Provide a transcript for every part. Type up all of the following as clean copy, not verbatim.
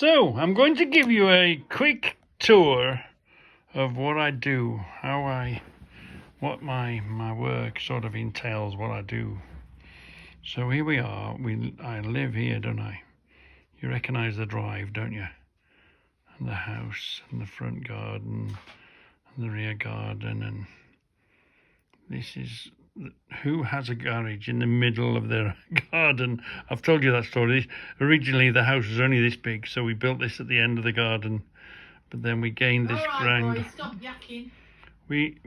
So, I'm going to give you a quick tour of what I do, what my work sort of entails, what I do. So here we are. I live here, don't I? You recognise the drive, don't you? And the house, and the front garden, and the rear garden, and this is who has a garage in the middle of their garden. I've told you that story. Originally, the house was only this big, so we built this at the end of the garden. But then we gained this ground. Boys, stop yakking. We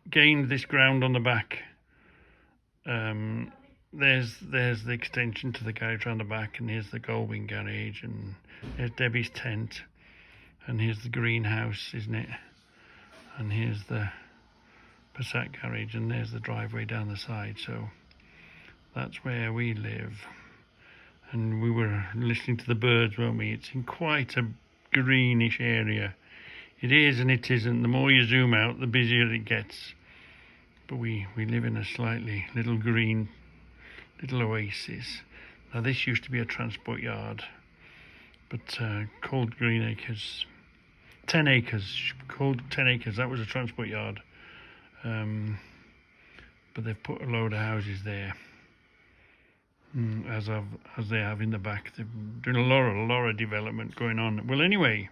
gained this ground on the back. There's the extension to the garage around the back, and here's the Goldwing garage, and here's Debbie's tent, and here's the greenhouse, isn't it? And here's the Passat garage, and there's the driveway down the side. So that's where we live. And we were listening to the birds, weren't we? It's in quite a greenish area. It is and it isn't. The more you zoom out, the busier it gets. But we live in a slightly little green, little oasis. Now this used to be a transport yard, but called Green Acres. 10 acres, called 10 acres, that was a transport yard. But they've put a load of houses there. As they have in the back. They're doing a lot of development going on. Well, anyway,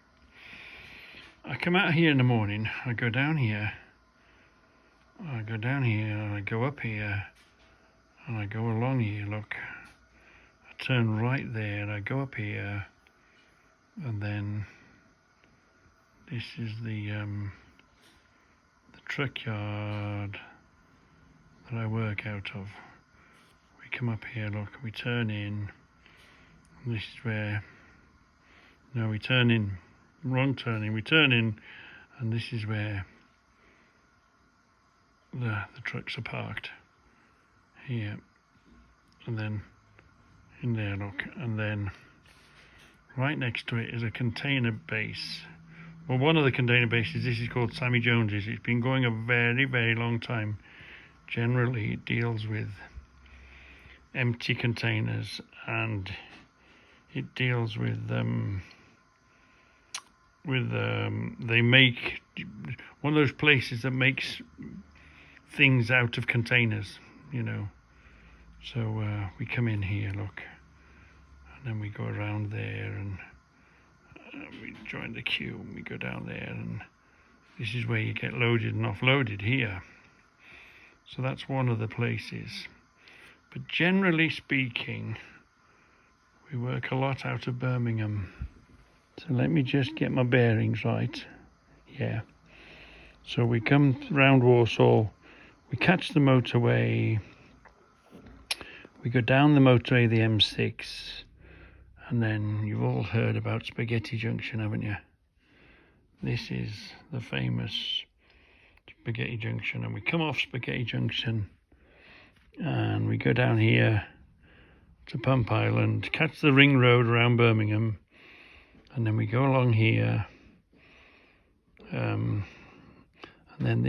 I come out here in the morning, I go down here, and I go up here, and I go along here, look. I turn right there, and I go up here, and then this is the truck yard that I work out of. We come up here, look, we turn in, and this is where, no, we turn in, wrong turning, we turn in, and this is where the trucks are parked, here, and then in there, look, and then right next to it is a container base. Well, one of the container bases, this is called Sammy Jones's. It's been going a very, very long time. Generally, it deals with empty containers, and it deals with they make one of those places that makes things out of containers, you know. So we come in here, look, and then we go around there, and we join the queue, and we go down there, and this is where you get loaded and offloaded here. So that's one of the places. But generally speaking, we work a lot out of Birmingham. So let me just get my bearings right. Yeah. So we come round Walsall, we catch the motorway, we go down the motorway, the M6, and then you've all heard about Spaghetti Junction, haven't you? This is the famous Spaghetti Junction, and we come off Spaghetti Junction, and we go down here to Pump Island, catch the ring road around Birmingham, and then we go along here, and then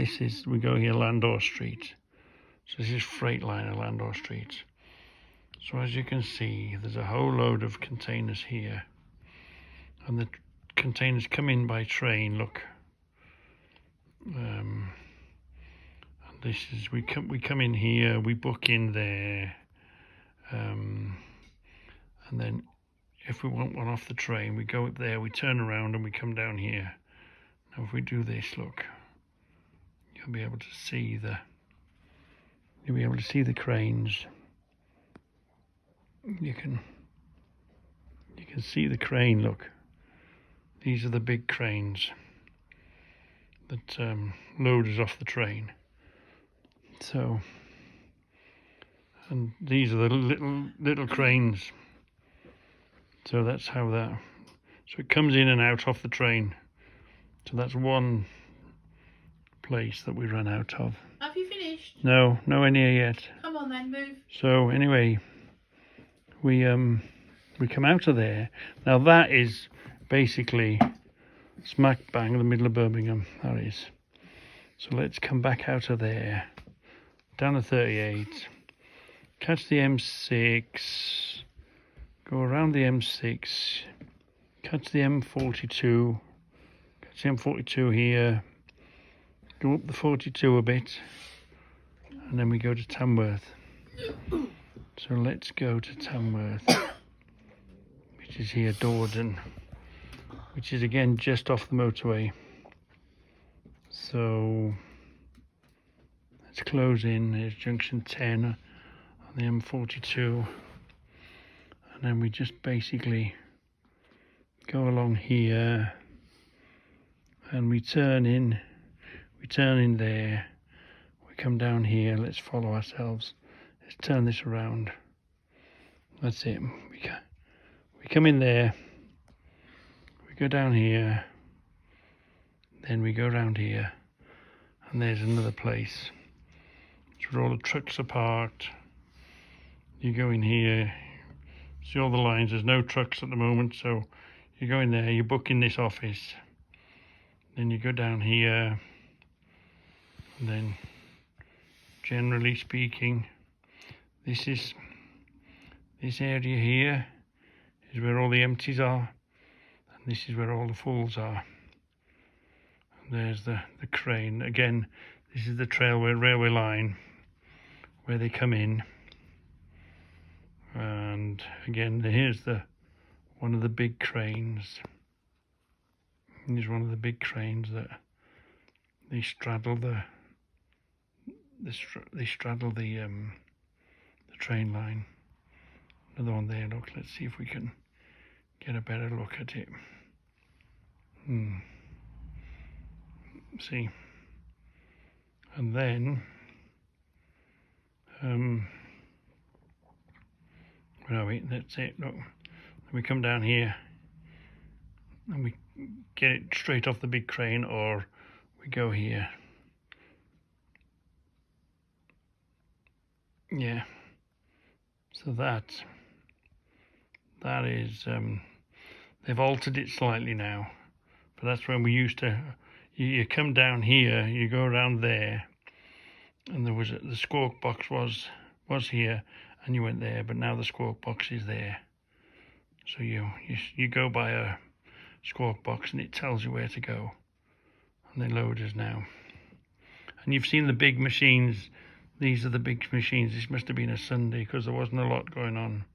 we go here Landor Street. So this is Freightliner Landor Street. So as you can see, there's a whole load of containers here, and the containers come in by train, look. And this is, we come in here, we book in there, and then if we want one off the train, we go up there, we turn around, and we come down here. Now if we do this, look, you'll be able to see the cranes. You can see the crane, look. These are the big cranes that load us off the train. So, and these are the little cranes. So that's how so it comes in and out off the train. So that's one place that we run out of. Have you finished? No, nowhere near yet. Come on then, move. So anyway, we come out of there. Now that is basically smack bang in the middle of Birmingham, that is. So let's come back out of there, down the 38, catch the M6, go around the M6, catch the M42, catch the M42 here, go up the 42 a bit, and then we go to Tamworth. So let's go to Tamworth, which is here, Dordon, which is again just off the motorway. So let's close in. There's junction 10 on the M42, and then we just basically go along here and we turn in there, we come down here, let's follow ourselves, let's turn this around, that's it, we come in there, we go down here, then we go around here, and there's another place, it's where all the trucks are parked. You go in here, see all the lines, there's no trucks at the moment, so you go in there, you book in this office, then you go down here, and then generally speaking, this area here is where all the empties are, and this is where all the fulls are. And there's the crane. Again, this is the railway line where they come in. And again, here's one of the big cranes. Here's one of the big cranes that they straddle the train line. Another one there. Look, let's see if we can get a better look at it. See, and then where are we? That's it. Look, then we come down here and we get it straight off the big crane, or we go here. Yeah, so that is they've altered it slightly now, but that's when we used to, you come down here, you go around there, and there was the squawk box was here, and you went there, but now the squawk box is there, so you go by a squawk box and it tells you where to go, and they load us now. And you've seen the big machines. These are the big machines. This must have been a Sunday because there wasn't a lot going on.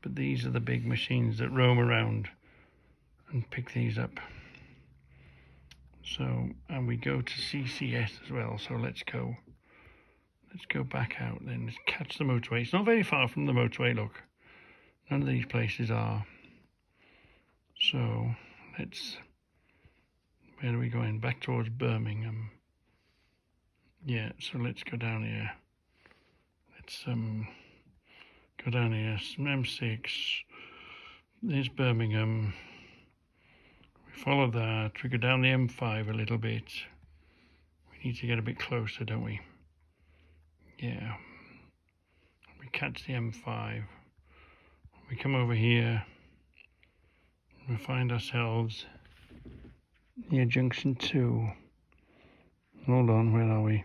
But these are the big machines that roam around and pick these up. So, and we go to CCS as well. So let's go back out then. Let's catch the motorway. It's not very far from the motorway, look. None of these places are. So where are we going? Back towards Birmingham. Yeah, so let's go down here. Let's go down here. M6. There's Birmingham. We follow that. We go down the M5 a little bit. We need to get a bit closer, don't we? Yeah. We catch the M5. We come over here. We find ourselves near junction 2. Hold on, where are we?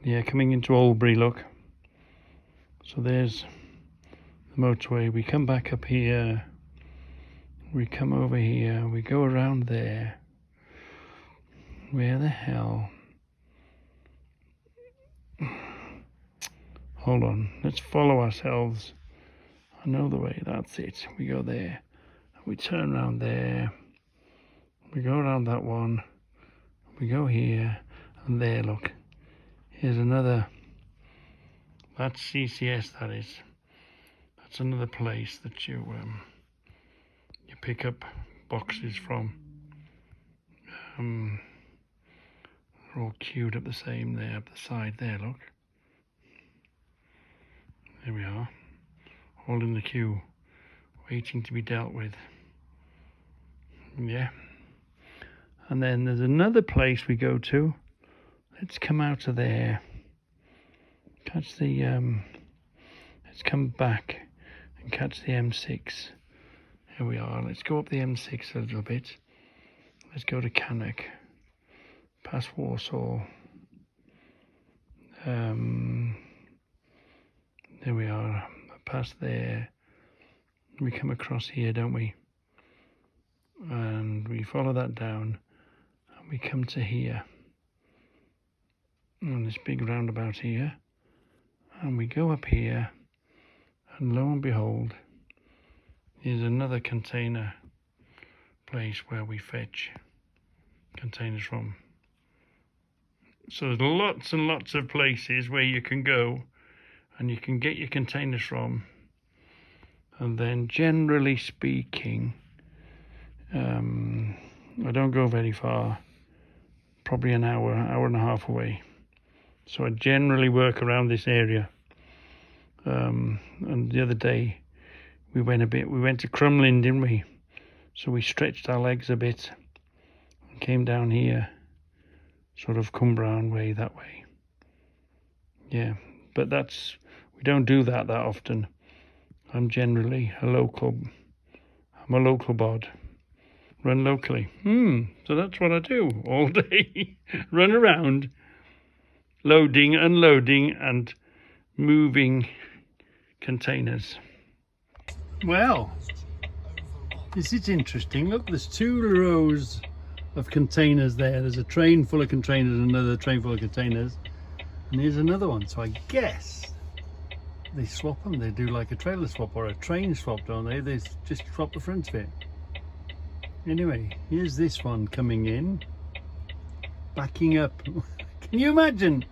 Yeah, coming into Albury, look. So there's the motorway. We come back up here. We come over here. We go around there. Where the hell? Hold on. Let's follow ourselves. I know the way. That's it. We go there. We turn around there. We go around that one. We go here. And there, look. Here's another. That's CCS, that is. That's another place that you pick up boxes from. They're all queued up the same there, up the side there, look. There we are. All in the queue, waiting to be dealt with. Yeah. And then there's another place we go to. Let's come out of there. Catch the let's come back and catch the M6. Here we are. Let's go up the M6 a little bit. Let's go to Cannock, past Warsaw. There we are, past there. We come across here, don't we? And we follow that down and we come to here on this big roundabout here, and we go up here, and lo and behold, here's another container place where we fetch containers from. So there's lots and lots of places where you can go and you can get your containers from. And then generally speaking, I don't go very far, probably an hour and a half away. So I generally work around this area. And the other day we went to Crumlin, didn't we? So we stretched our legs a bit and came down here, sort of Cumbraun way, that way. Yeah, but we don't do that often. I'm generally a local bod. Run locally. So that's what I do all day. Run around, loading, unloading, and moving containers. Well, this is interesting. Look, there's 2 rows of containers there. There's a train full of containers and another train full of containers. And here's another one. So I guess they swap them. They do like a trailer swap or a train swap, don't they? They just swap the front of it. Anyway, here's this one coming in, backing up. Can you imagine?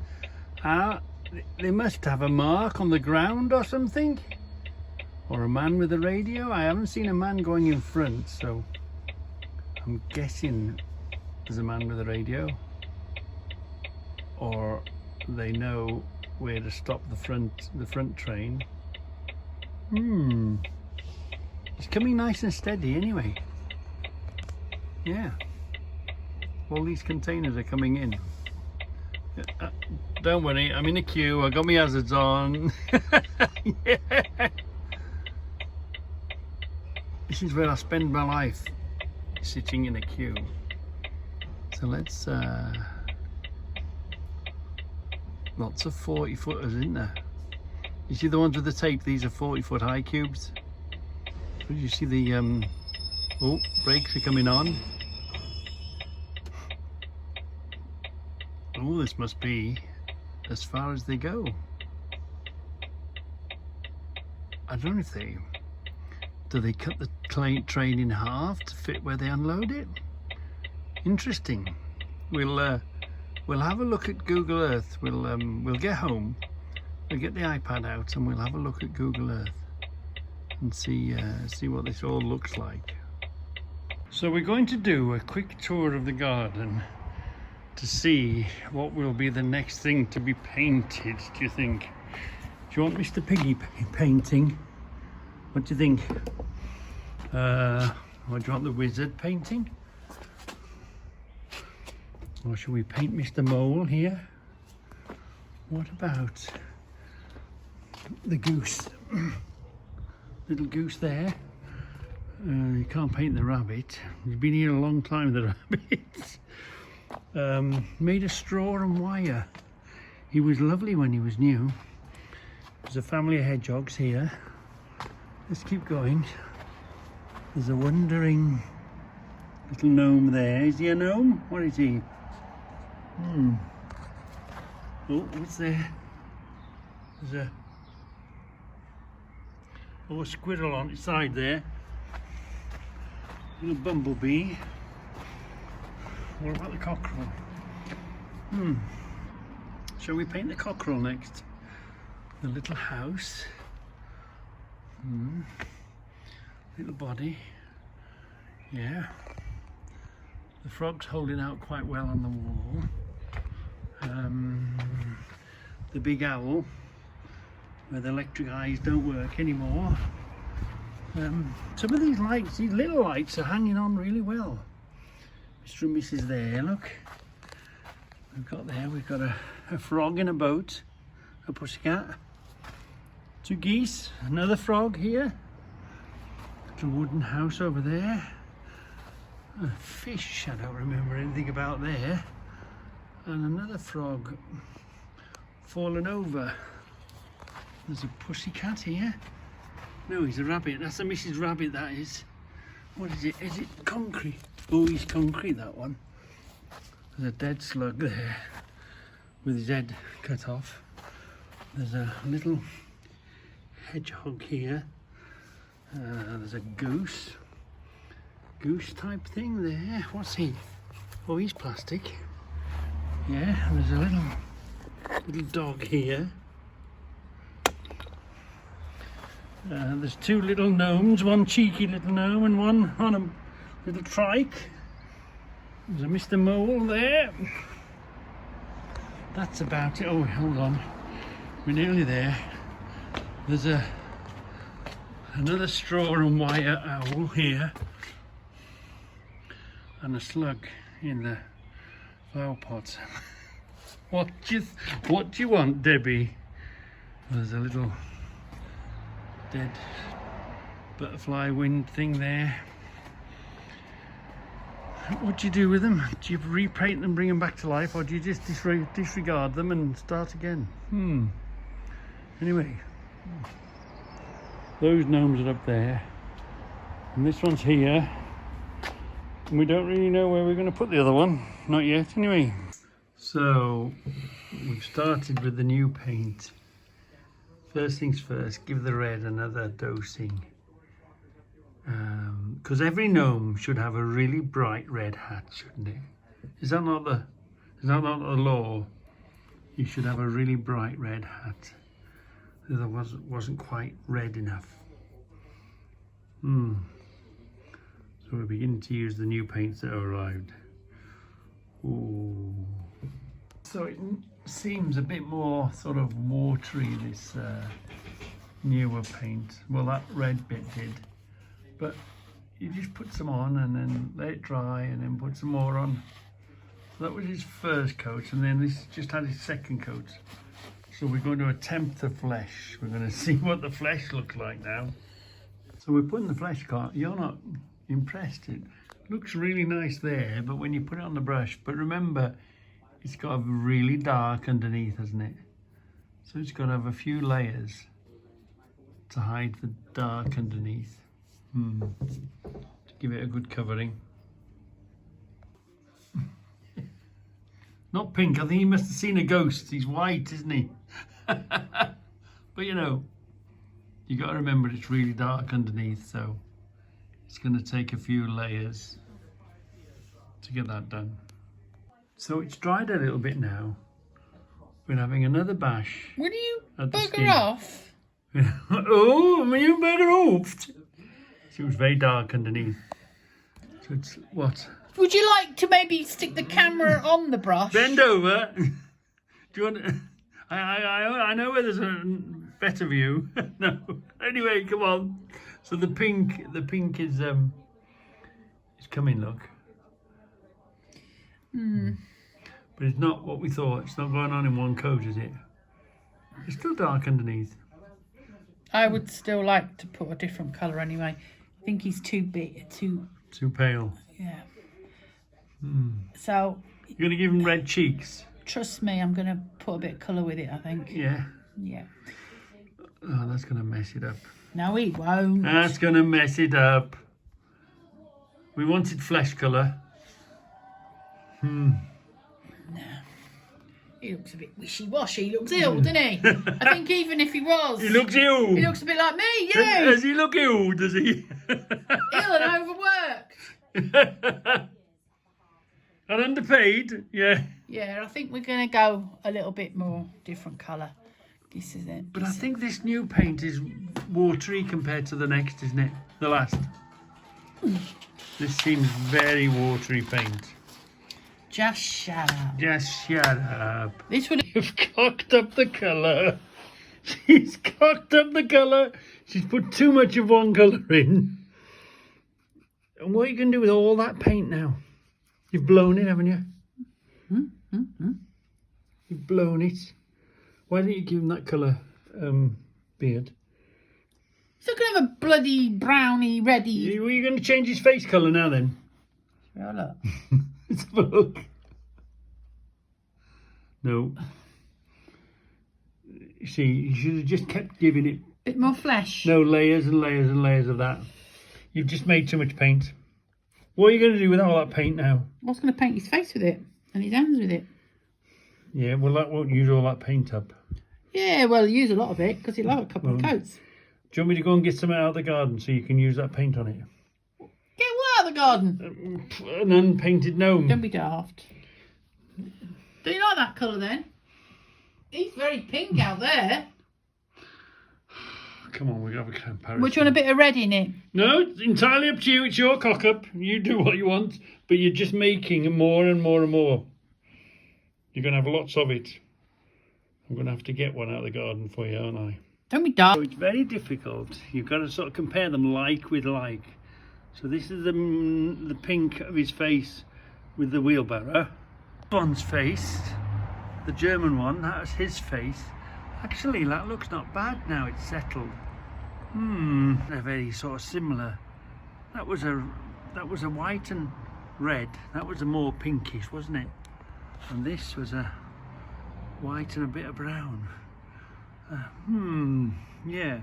They must have a mark on the ground or something, or a man with a radio. I haven't seen a man going in front, so I'm guessing there's a man with a radio, or they know where to stop the front train. It's coming nice and steady anyway. Yeah, all these containers are coming in. Don't worry, I'm in a queue. I got my hazards on. Yeah. This is where I spend my life, sitting in a queue. So let's lots of 40-footers, isn't there? You see the ones with the tape? These are 40-foot high cubes. But you see the oh, brakes are coming on. Oh, this must be as far as they go. I don't know if do they cut the train in half to fit where they unload it? Interesting. We'll have a look at Google Earth. We'll get home, we'll get the iPad out, and we'll have a look at Google Earth and see what this all looks like. So we're going to do a quick tour of the garden to see what will be the next thing to be painted. Do you think? Do you want Mr. Piggy painting? What do you think? Or do you want the wizard painting? Or should we paint Mr. Mole here? What about the goose? Little goose there. You can't paint the rabbit. He's been here a long time, the rabbit. Made of straw and wire. He was lovely when he was new. There's a family of hedgehogs here. Let's keep going. There's a wandering little gnome there. Is he a gnome? What is he? Oh, what's there? There's a squirrel on its side there. Little bumblebee. What about the cockerel? Shall we paint the cockerel next? The little house. Little body. Yeah. The frog's holding out quite well on the wall. The big owl, where the electric eyes don't work anymore. Some of these lights, these little lights, are hanging on really well. Mr. and Mrs. there, look. We've got a frog in a boat, a pussycat, 2 geese, another frog here, little wooden house over there, a fish I don't remember anything about there, and another frog fallen over. There's a pussycat here, No, he's a rabbit. That's a Mrs. Rabbit, that is. What is it? Is it concrete? Oh, he's concrete, that one. There's a dead slug there with his head cut off. There's a little hedgehog here. There's a goose type thing there. What's he? Oh, he's plastic. Yeah, there's a little dog here. There's two little gnomes, one cheeky little gnome and one on a little trike. There's a Mr. Mole there. That's about it. Oh, hold on. We're nearly there. There's another straw and wire owl here. And a slug in the flower pot. What do you want, Debbie? There's a little dead butterfly wing thing there. What do you do with them? Do you repaint them, bring them back to life, or do you just disregard them and start again? Anyway, those gnomes are up there, and this one's here, and we don't really know where we're going to put the other one. Not yet, anyway. So we've started with the new paint. First things first, give the red another dosing. Because every gnome should have a really bright red hat, shouldn't it? Is that not the law? You should have a really bright red hat. The other wasn't quite red enough. So we're beginning to use the new paints that have arrived. Ooh. So it seems a bit more sort of watery, this newer paint. Well, that red bit did, but you just put some on and then let it dry and then put some more on. So that was his first coat, and then this just had his second coat. So we're going to attempt the flesh. We're going to see what the flesh looks like now. So we're putting the flesh coat. You're not impressed. It looks really nice there, but when you put it on the brush, but remember, it's got to be really dark underneath, hasn't it? So it's got to have a few layers to hide the dark underneath. To give it a good covering. Not pink. I think he must have seen a ghost. He's white, isn't he? But you know, you got to remember it's really dark underneath, so it's going to take a few layers to get that done. So it's dried a little bit now. We're having another bash. Will you bugger off? Oh, you bugger off. It was very dark underneath. So it's what? Would you like to maybe stick the camera on the brush? Bend over. Do you want to, I know where there's a better view. No. Anyway, come on. So the pink is coming, look. But it's not what we thought. It's not going on in one coat, is it? It's still dark underneath. I would still like to put a different colour anyway. I think he's too big, too pale. Yeah. So you're going to give him red cheeks? Trust me, I'm going to put a bit of colour with it, I think. Yeah? Yeah. Oh, that's going to mess it up. No, he won't. That's going to mess it up. We wanted flesh colour. No. He looks a bit wishy-washy. He looks ill, doesn't he? I think even if he was... He looks ill. He looks a bit like me, yeah. Does he look ill, does he? Ill and overworked. And underpaid, yeah. Yeah, I think we're going to go a little bit more different colour. This is it. But I think this new paint is watery compared to the next, isn't it? The last. This seems very watery paint. Just shut up. Just shut up. This would You've cocked up the colour. She's cocked up the colour. She's put too much of one colour in. And what are you going to do with all that paint now? You've blown it, haven't you? You've blown it. Why don't you give him that colour beard? He's not going to have a bloody browny, reddy... Are you going to change his face colour now then? Yeah, look. Let's have a look. No. You see, you should have just kept giving it Bit more flesh. No layers and layers and layers of that. You've just made too much paint. What are you going to do with all that paint now? I was going to paint his face with it and his hands with it. Yeah, well, that won't use all that paint up. Yeah, well, use a lot of it because he'll have a couple of coats. Do you want me to go and get some out of the garden so you can use that paint on it? Get what out of the garden? An unpainted gnome. Don't be daft. Do you like that colour then? He's very pink out there. Come on, we'll have a comparison. Which one a bit of red in it? No, it's entirely up to you. It's your cock-up. You do what you want. But you're just making more and more and more. You're going to have lots of it. I'm going to have to get one out of the garden for you, aren't I? Don't be daft. So it's very difficult. You've got to sort of compare them like with like. So this is the pink of his face with the wheelbarrow. One's face, the German one, that's his face. Actually, that looks not bad now it's settled. They're very sort of similar. That was a white and red. That was a more pinkish, wasn't it? And this was a white and a bit of brown. Yeah.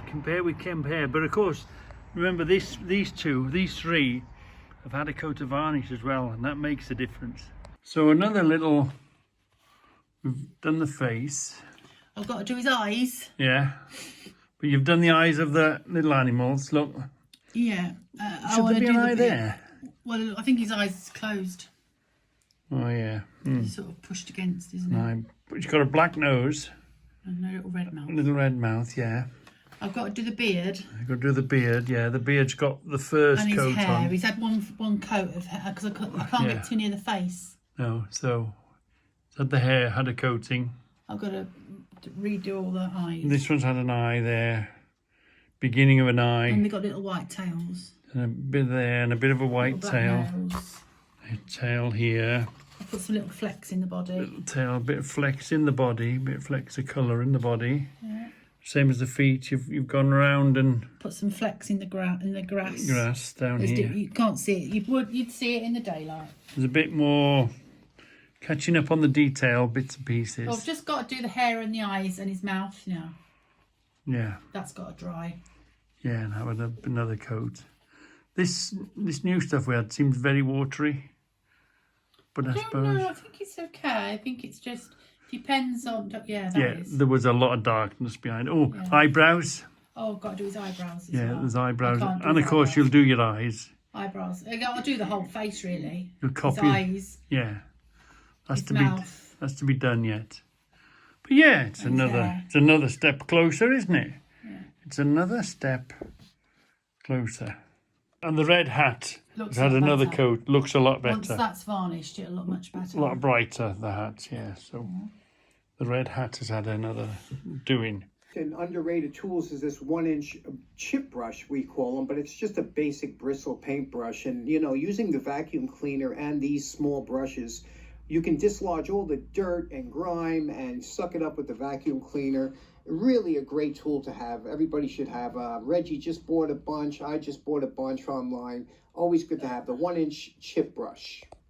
Compare. But of course, remember these three have had a coat of varnish as well, and that makes a difference. So another little. We've done the face. I've got to do his eyes. Yeah. But you've done the eyes of the little animals. Look. Yeah. Should there be an eye there? Well, I think his eyes is closed. Oh yeah. He's sort of pushed against, isn't it? But he's got a black nose. And a little red mouth. A little red mouth, yeah. I've got to do the beard. You've got to do the beard, yeah. The beard's got the first and his coat hair. on. He's had one coat of hair because I can't get too near the face. No, so the hair had a coating. I've got to redo all the eyes. This one's had an eye there. Beginning of an eye. And they've got little white tails. And a bit there and a bit of a white tail. Nails. A tail here. I've put some little flecks in the body. Little tail, a bit of flecks in the body, a bit of flecks of colour in the body. Yeah. Same as the feet. You've gone around and put some flecks in the grass. Grass down here. You can't see it. You'd see it in the daylight. There's a bit more catching up on the detail, bits and pieces. I've just got to do the hair and the eyes and his mouth now. Yeah. That's got to dry. Yeah, and have another coat. This new stuff we had seems very watery. But I suppose. No, I think it's okay. I think it's just depends on. Yeah, there was a lot of darkness behind. Oh, yeah. Eyebrows. Oh, I've got to do his eyebrows as well. there's eyebrows. And of course, you'll do your eyes. Eyebrows. I'll do the whole face, really. You'll copy. His eyes. Yeah. That's to be done yet. But yeah, it's another step closer, isn't it? Yeah. It's another step closer. And the red hat has had another coat. Looks a lot better. Once that's varnished, it'll look much better. A lot brighter, the hat, yeah. So the red hat has had another doing. And underrated tools is this 1-inch chip brush, we call them, but it's just a basic bristle paintbrush. And, using the vacuum cleaner and these small brushes, you can dislodge all the dirt and grime and suck it up with the vacuum cleaner. Really a great tool to have. Everybody should have. Reggie just bought a bunch. I just bought a bunch online. Always good to have the 1-inch chip brush.